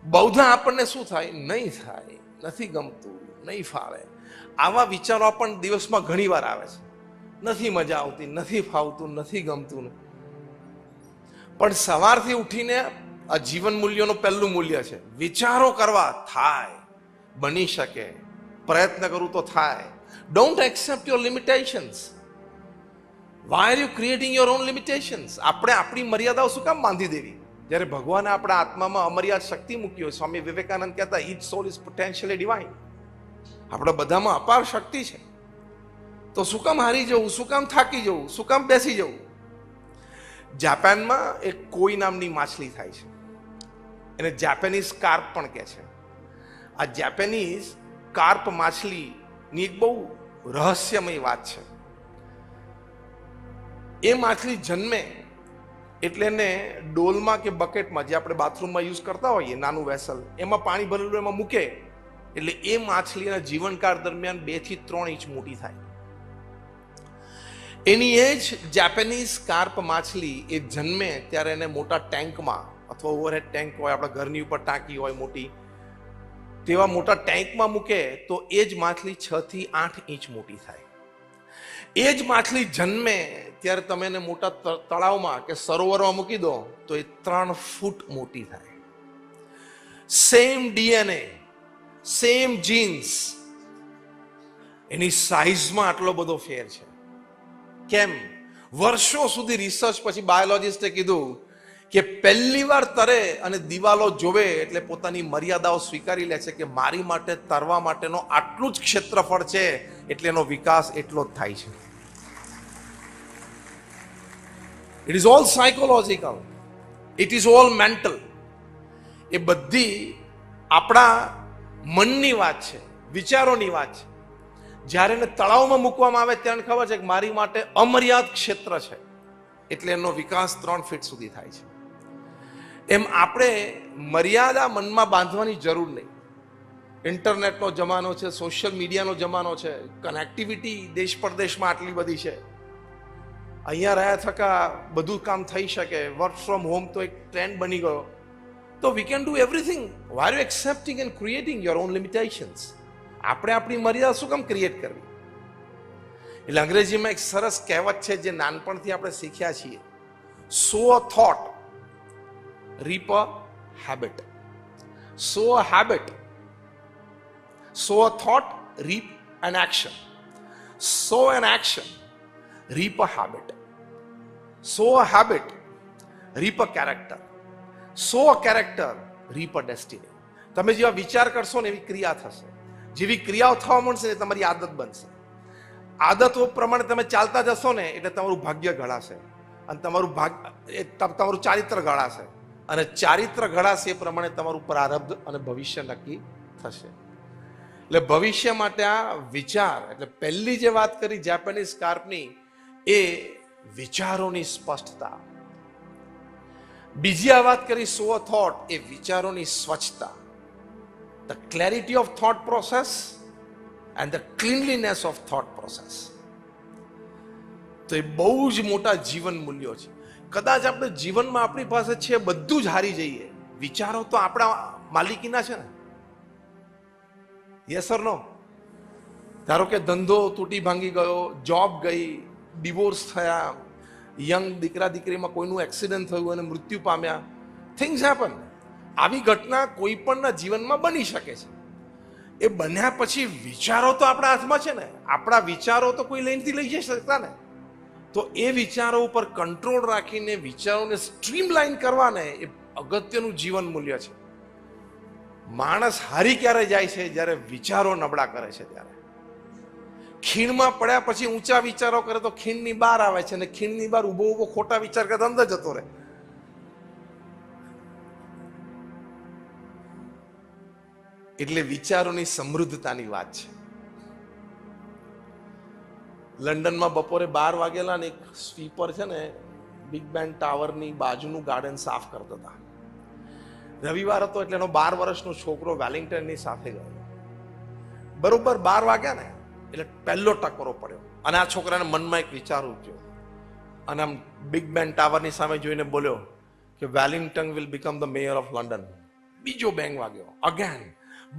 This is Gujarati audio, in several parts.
બૌદ્ધ આપણને શું થાય? નહીં થાય, નથી ગમતું, નહીં ફાવે. આવા વિચારો પણ દિવસમાં ઘણી વાર આવે છે. નથી મજા આવતી, નથી ફાવતું, નથી ગમતું. પણ સવારથી ઉઠીને આ જીવન મૂલ્યોનું પહેલું મૂલ્ય છે વિચારો કરવા. થાય, બની શકે, પ્રયત્ન કરું તો થાય. Don't accept your limitations. Why are you creating your own limitations? આપણે આપણી મર્યાદાઓ શું કામ બાંધી દેવી? જ્યારે ભગવાને આપણા આત્મામાં અમર્યાદ શક્તિ મૂકી હોય. સ્વામી વિવેકાનંદ કહેતા each soul is potentially divine. આપણા બધામાં અપાર શક્તિ છે. તો શું કામ હારી જવું? શું કામ થાકી જવું? શું કામ બેસી જવું? જાપાનમાં એક કોઈ નામની માછલી થાય છે, એને જાપાનીઝ કાર્પ પણ કહે છે. આ જાપાનીઝ કાર્પ માછલીની એક બહુ રહસ્યમય વાત છે. એ માછલી જન્મે એટલે એને ડોલમાં કે બકેટમાં, જે આપણે બાથરૂમમાં યુઝ કરતા હોઈએ નાનું વેસલ, એમાં પાણી ભરેલું એમાં મૂકે એટલે એ માછલીના જીવનકાળ દરમિયાન 2 થી 3 ઇંચ મોટી થાય. એની એ જ જાપાનીઝ કાર્પ માછલી એ જન્મે ત્યારે એને મોટા ટેન્કમાં અથવા ઓવરહેડ ટેન્ક હોય, આપણા ઘરની ઉપર ટાંકી હોય મોટી, તેવા મોટા ટેન્કમાં મૂકે તો એ જ માછલી 6 થી 8 ઇંચ મોટી થાય. એ જ માછલી જન્મે ત્યારે તમે એને મોટા તળાવમાં કે સરોવરમાં મૂકી દો તો એ 3 ફૂટ મોટી થાય. સેમ ડીએનએ, સેમ જીન્સ, એની સાઇઝમાં આટલો બધો ફેર છે. કેમ? વર્ષો સુધી રિસર્ચ પછી બાયોલોજિસ્ટે કીધું કે પહેલી વાર તરે અને દિવાલો જોવે એટલે પોતાની મર્યાદાઓ સ્વીકારી લે છે કે મારી માટે તરવા માટેનો આટલું જ ક્ષેત્રફળ છે, એટલે એનો વિકાસ એટલો જ થાય છે. It is all psychological, it is all mental. એ બધી આપણા મનની વાત છે, વિચારોની વાત છે. જ્યારે એને તળાવમાં મૂકવામાં આવે ત્યારે ખબર છે કે મારી માટે અમર્યાદ ક્ષેત્ર છે, એટલે એનો વિકાસ 3 ફીટ સુધી થાય છે. એમ આપણે મર્યાદા મનમાં બાંધવાની જરૂર નહીં. ઇન્ટરનેટનો જમાનો છે, સોશિયલ મીડિયાનો જમાનો છે, કનેક્ટિવિટી દેશ પરદેશમાં આટલી બધી છે. અહીંયા રહ્યા થકા બધું કામ થઈ શકે. વર્ક ફ્રોમ હોમ તો એક ટ્રેન્ડ બની ગયો. તો we can do everything. Why you accepting and creating your own limitations? આપણે આપણી મર્યાદા શું કામ ક્રિએટ કરવી? એટલે અંગ્રેજીમાં એક સરસ કહેવત છે જે નાનપણથી આપણે શીખ્યા છીએ, સો અ thought reap a habit. Sow a habit. Sow a thought, reap an action. Sow an action, reap a habit. Sow a habit, reap a character. Sow a character, reap a destiny. તમે જેવા વિચાર કરશો ને એવી ક્રિયા થશે. જેવી ક્રિયાઓ થવા મળશે ને તમારી આદત બનશે. આદતો પ્રમાણે તમે ચાલતા જશો ને એટલે તમારું ભાગ્ય ઘડાશે અને તમારું ચારિત્ર ઘડાશે. અને ચારિત્ર ઘડાશે એ પ્રમાણે તમારું પ્રારબ્ધ અને ભવિષ્ય નક્કી થશે. એટલે ભવિષ્ય માટે આ વિચાર, એટલે પહેલી જે વાત કરી જાપાનીઝ કાર્પની, એ વિચારોની સ્પષ્ટતા. બીજી આ વાત કરી સો અ થોટ, એ વિચારોની સ્વચ્છતા. The clarity of thought process and the cleanliness of thought process. તો એ બહુ જ મોટા જીવન મૂલ્યો છે. કદાચ આપણે જીવનમાં આપણી પાસે છે બધું જ હારી જઈએ, વિચારો તો આપણા માલિકીના છે ને. યસ ઓર નો? ધારો કે ધંધો તૂટી ભાંગી ગયો, જોબ ગઈ, ડિવોર્સ થયા, યંગ દીકરા દીકરીમાં કોઈનું એક્સિડન્ટ થયું અને મૃત્યુ પામ્યા. Things happen. આવી ઘટના કોઈ પણના જીવનમાં બની શકે છે. એ બન્યા પછી વિચારો તો આપણા હાથમાં છે ને. આપણા વિચારો તો કોઈ લઈને લઈ જઈ શકતા ને. તો એ વિચારો ઉપર કંટ્રોલ રાખીને વિચારોને સ્ટ્રીમલાઇન કરવાને એ અગત્યનું જીવન મૂલ્ય છે. માણસ હારી ક્યારે જાય છે? જ્યારે વિચારો નબળા કરે છે ત્યારે. ખીણમાં પડ્યા પછી ઊંચા વિચારો કરે તો ખીણની બહાર આવે છે, અને ખીણની બહાર ઉભો ઉભો ખોટા વિચાર કરે તો અંદર જતો રહે. એટલે વિચારોની સમૃદ્ધતાની વાત છે. લંડનમાં બપોરે 12 વાગેલા ને એક સ્વીપર છે ને બિગ બેન ટાવરની બાજુનું ગાર્ડન સાફ કરતા હતા. રવિવાર હતો એટલે એનો 12 વર્ષનો છોકરો વેલિંગ્ટનની સાથે ગયો. બરોબર 12 વાગ્યા ને એટલે પહેલો ટકોરો પડ્યો અને આ છોકરાને મનમાં એક વિચાર ઉઠ્યો અને આમ બિગ બેન ટાવરની સામે જોઈને બોલ્યો કે Wellington will become the mayor of London. બીજો બેંગ વાગ્યો, અગેન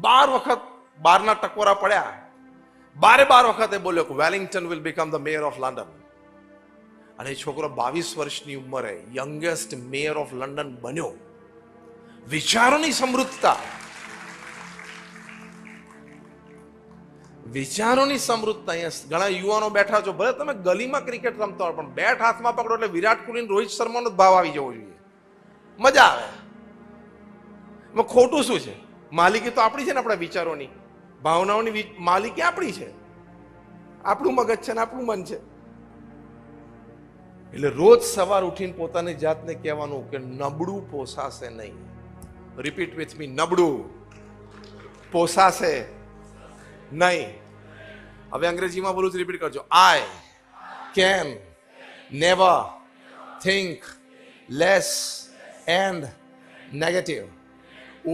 12 વખત 12ના ટકોરા પડ્યા. 12 વખતે બોલ્યો કે Wellington will become the mayor of London. અને એ છોકરો 22 વર્ષની ઉંમરે યંગેસ્ટ મેયર ઓફ લંડન બન્યો. વિચારોની સમૃદ્ધતા, વિચારોની સમૃદ્ધતા. અહીંયા ઘણા યુવાનો બેઠા છો, ભલે તમે ગલીમાં ક્રિકેટ રમતા હોય, પણ બેટ હાથમાં પકડો એટલે વિરાટ કોહલી રોહિત શર્માનો જ ભાવ આવી જવો જોઈએ. મજા આવે. એમાં ખોટું શું છે? માલિકી તો આપણી છે ને, આપણા વિચારોની, ભાવનાઓની માલિકી આપણી છે. આપણું મગજ છે ને આપણું મન છે. એટલે રોજ સવાર ઉઠીને પોતાની જાતને કહેવાનું કે નબળું પોસાશે નહીં. રિપીટ વિથ મી, નબળું પોસાશે નહીં. હવે અંગ્રેજીમાં બોલું છું, રિપીટ કરજો. I can never think less and negative.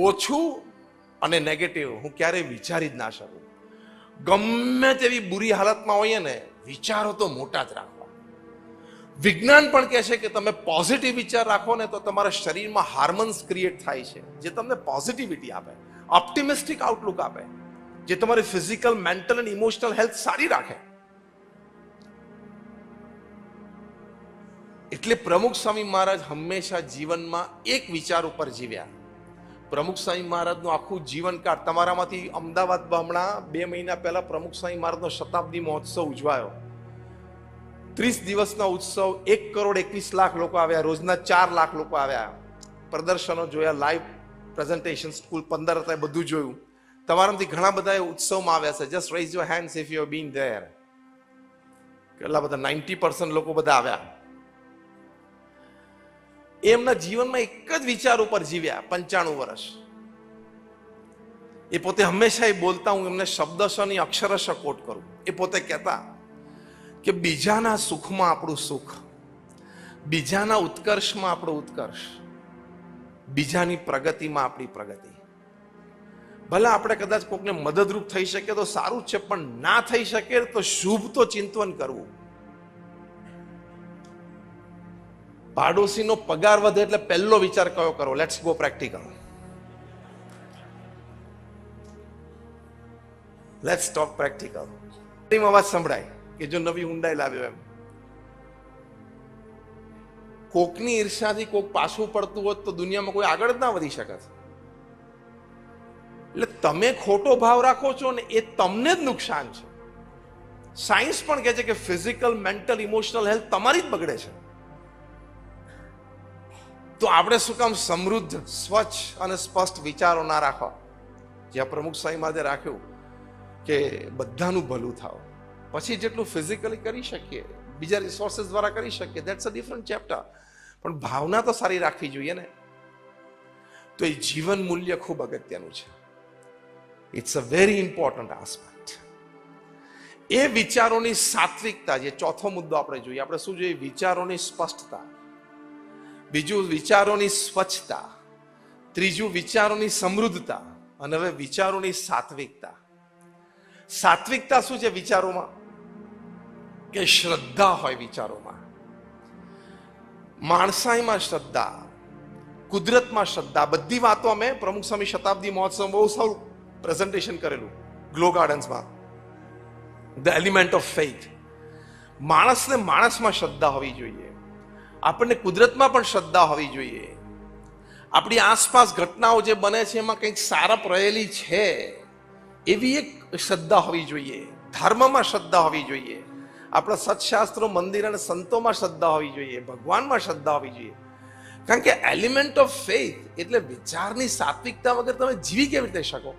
ઓછું અને નેગેટિવ હું ક્યારેય વિચારી જ ના શકું. ગમે તેવી બુરી હાલતમાં હોઈએ ને, વિચારો તો મોટા જ રાખવા. વિજ્ઞાન પણ કહે છે કે તમે પોઝિટિવ વિચાર રાખો ને તો તમારા શરીરમાં હાર્મોન્સ ક્રિએટ થાય છે, જે તમને પોઝિટિવિટી આપે, ઓપ્ટિમિસ્ટિક આઉટલુક આપે, જે તમારી ફિઝિકલ, મેન્ટલ અને ઇમોશનલ હેલ્થ સારી રાખે. એટલે પ્રમુખ સ્વામી મહારાજ હંમેશા જીવનમાં એક વિચાર ઉપર જીવ્યા. પ્રમુખ સ્વામી મહારાજનું આખું જીવનકાળ, તમારામાંથી અમદાવાદમાં હમણાં 2 મહિના પહેલા પ્રમુખ સ્વામી મહારાજનો શતાબ્દી મહોત્સવ ઉજવાયો. 30 દિવસના ઉત્સવ, 1,21,00,000 લોકો આવ્યા, રોજના 4 લાખ લોકો આવ્યા. પ્રદર્શનો જોયા, લાઈવ પ્રેઝન્ટેશન, સ્કૂલ 15 હતા, બધું જોયું. તમારામાંથી ઘણા બધા ઉત્સવમાં આવ્યા છે. Just rays your hands if you have been there. કેટલા બધા? 90% લોકો બધા આવ્યા. એમના જીવનમાં એક જ વિચાર ઉપર જીવ્યા 95 વર્ષ. એ પોતે હંમેશા એ બોલતા, હું એમને શબ્દશઃ ની અક્ષરશઃ કોટ કરું. એ પોતે કહેતા કે બીજાના સુખમાં આપણું સુખ, બીજાના ઉત્કર્ષમાં આપણો ઉત્કર્ષ, બીજાની પ્રગતિમાં આપણી પ્રગતિ. ભલે આપણે કદાચ કોકને મદદરૂપ થઈ શકે તો સારું છે, પણ ના થઈ શકે તો શુભ તો ચિંતન કરવું. પાડોશીનો પગાર વધે એટલે પહેલો વિચાર કયો કરો? Let's go practical. Let's talk practical. અવાજ સંભળાય કે જો નવી ઊંડાઈ લાવ્યો એમ. કોકની ઈર્ષાથી કોક પાછું પડતું હોત તો દુનિયામાં કોઈ આગળ જ ના વધી શકે. એટલે તમે ખોટો ભાવ રાખો છો ને એ તમને જ નુકસાન છે. સાયન્સ પણ કહે છે કે ફિઝિકલ, મેન્ટલ, ઇમોશનલ હેલ્થ તમારી જ બગડે છે. તો આપણે શું કામ સમૃદ્ધ, સ્વચ્છ અને સ્પષ્ટ વિચારો ના રાખવા? જ્યાં પ્રમુખ સ્વામી મહારાજે રાખ્યું કે બધાનું ભલું થાવ, પછી જેટલું ફિઝિકલી કરી શકીએ, બીજા રિસોર્સિસ દ્વારા કરી શકીએ, ધેટ્સ અ ડિફરન્ટ ચેપ્ટર. પણ ભાવના તો સારી રાખવી જોઈએ ને. તો એ જીવન મૂલ્ય ખૂબ અગત્યનું છે. It's a very important aspect. એ વિચારોની સાત્વિકતા, જે ચોથો મુદ્દો આપણે જોઈએ. આપણે શું જોઈએ? વિચારોની સ્પષ્ટતા. બીજું વિચારોની સ્વચ્છતા. ત્રીજું વિચારોની સમૃદ્ધતા. અને હવે વિચારોની સાત્વિકતા. સાત્વિકતા શું છે વિચારોમાં? કે શ્રદ્ધા હોય વિચારોમાં. માણસાઈમાં શ્રદ્ધા, કુદરતમાં શ્રદ્ધા. બધી વાતો અમે પ્રમુખ સ્વામી શતાબ્દી મહોત્સવ બહુ સારું પ્રેઝન્ટેશન કરેલું ગ્લો ગાર્ડન્સમાં. The element of faith. માણસને માણસમાં શ્રદ્ધા હોવી જોઈએ. આપણને કુદરતમાં પણ શ્રદ્ધા હોવી જોઈએ. આપણી આસપાસ ઘટનાઓ જે બને છે એમાં કંઈક સારપ રહેલી છે એવી એક શ્રદ્ધા હોવી જોઈએ. ધર્મમાં શ્રદ્ધા હોવી જોઈએ. આપણા સત્શાસ્ત્રો, મંદિર અને સંતોમાં શ્રદ્ધા હોવી જોઈએ. ભગવાનમાં શ્રદ્ધા હોવી જોઈએ. કારણ કે એલિમેન્ટ ઓફ ફેથ એટલે વિચારની સાત્વિકતા વગર તમે જીવી કેવી રીતે શકો?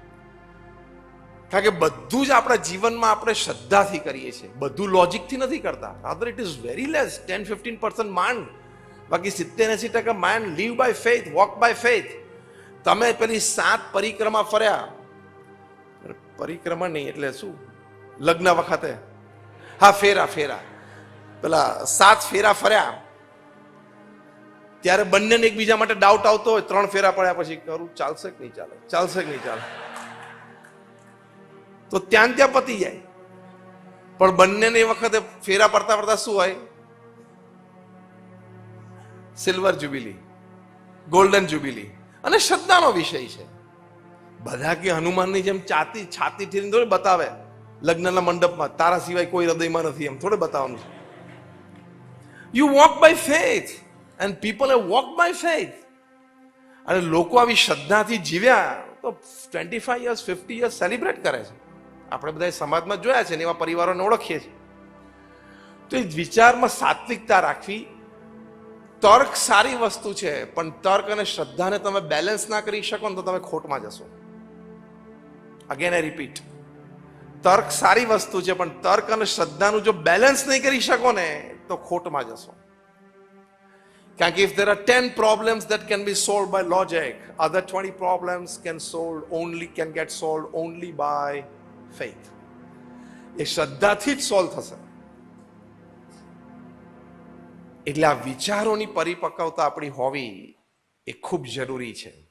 કારણ કે બધું જ આપણા જીવનમાં આપણે શ્રદ્ધાથી કરીએ છીએ. બધું લોજિકથી નથી કરતા. Rather it is very less, 10-15% mind. બાકી 70-80% mind live by faith, walk by faith. તમે પેલી 7 પરિક્રમા ફર્યા, પરિક્રમા નહીં એટલે શું, લગ્ન વખતે, હા ફેરા, પેલા 7 ફેરા ફર્યા, ત્યારે બંનેને એકબીજા માટે ડાઉટ આવતો હોય. 3 ફેરા પડ્યા પછી કરું ચાલશે કે નહીં ચાલે, ચાલશે કે નહીં ચાલે, તો ત્યાં પતી જાય. પણ બંનેને એ વખતે ફેરા પડતા પડતા શું હોય? Silver jubilee, golden jubilee. અને શ્રદ્ધાનો વિષય છે. બધા કે હનુમાનની જેમ છાતી ઠીરીને થોડી બતાવે લગ્નના મંડપમાં, તારા સિવાય કોઈ હૃદયમાં નથી, એમ થોડે બતાવવાનું છે. You walk by faith and people have walk by faith. અને લોકો આવી શ્રદ્ધાથી જીવ્યા તો 25 યર્સ 50 યર્સ સેલિબ્રેટ કરે છે. આપણે બધા સમાજમાં જોયા છે ને એવા પરિવારોને ઓળખીએ છીએ. તો એ વિચારમાં સાત્વિકતા રાખવી. તર્ક સારી વસ્તુ છે, પણ તર્ક અને શ્રદ્ધાને તમે બેલેન્સ ના કરી શકો ને તો તમે ખોટમાં જશો. અગેન આઈ રિપીટ, તર્ક સારી વસ્તુ છે, પણ તર્ક અને શ્રદ્ધાનું જો બેલેન્સ નહીં કરી શકો ને તો ખોટમાં જશો. કારણ કે if there are 10 problems that can be solved by logic, other 20 problems can get solved only by faith. એ શ્રદ્ધાથી જ સોલ્વ થશે. એટલે આ વિચારોની પરિપક્વતા આપણી હોવી એ ખૂબ જરૂરી છે.